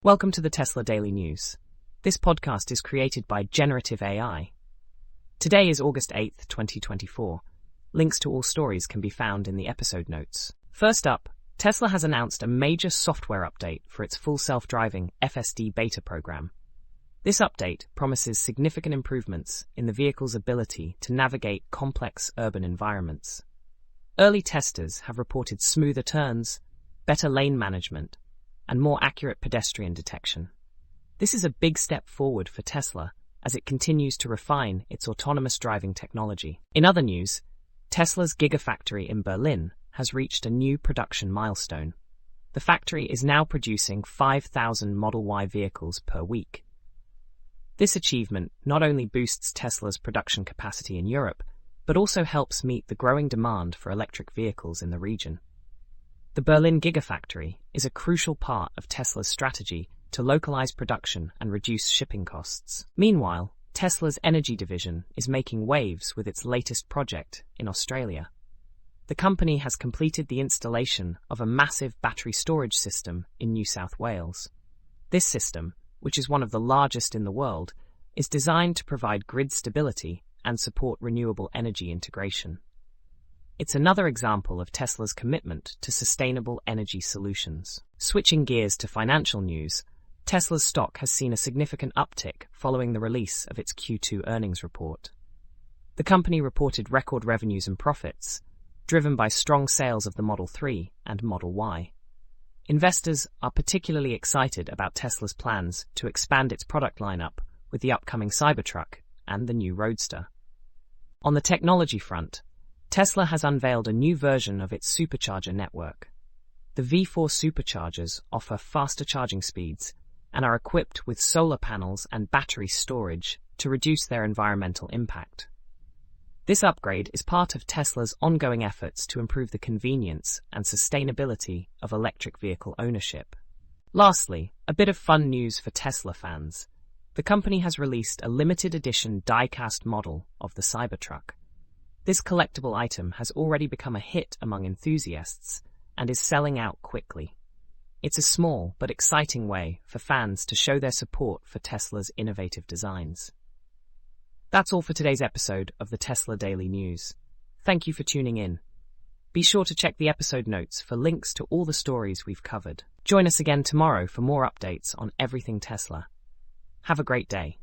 Welcome to the Tesla Daily News. This podcast is created by Generative AI. Today is August 8th, 2024. Links to all stories can be found in the episode notes. First up, Tesla has announced a major software update for its full self-driving FSD beta program. This update promises significant improvements in the vehicle's ability to navigate complex urban environments. Early testers have reported smoother turns, better lane management, and more accurate pedestrian detection. This is a big step forward for Tesla as it continues to refine its autonomous driving technology. In other news, Tesla's Gigafactory in Berlin has reached a new production milestone. The factory is now producing 5,000 Model Y vehicles per week. This achievement not only boosts Tesla's production capacity in Europe, but also helps meet the growing demand for electric vehicles in the region. The Berlin Gigafactory is a crucial part of Tesla's strategy to localize production and reduce shipping costs. Meanwhile, Tesla's energy division is making waves with its latest project in Australia. The company has completed the installation of a massive battery storage system in New South Wales. This system, which is one of the largest in the world, is designed to provide grid stability and support renewable energy integration. It's another example of Tesla's commitment to sustainable energy solutions. Switching gears to financial news, Tesla's stock has seen a significant uptick following the release of its Q2 earnings report. The company reported record revenues and profits, driven by strong sales of the Model 3 and Model Y. Investors are particularly excited about Tesla's plans to expand its product lineup with the upcoming Cybertruck and the new Roadster. On the technology front, Tesla has unveiled a new version of its supercharger network. The V4 Superchargers offer faster charging speeds and are equipped with solar panels and battery storage to reduce their environmental impact. This upgrade is part of Tesla's ongoing efforts to improve the convenience and sustainability of electric vehicle ownership. Lastly, a bit of fun news for Tesla fans. The company has released a limited edition die-cast model of the Cybertruck. This collectible item has already become a hit among enthusiasts and is selling out quickly. It's a small but exciting way for fans to show their support for Tesla's innovative designs. That's all for today's episode of the Tesla Daily News. Thank you for tuning in. Be sure to check the episode notes for links to all the stories we've covered. Join us again tomorrow for more updates on everything Tesla. Have a great day.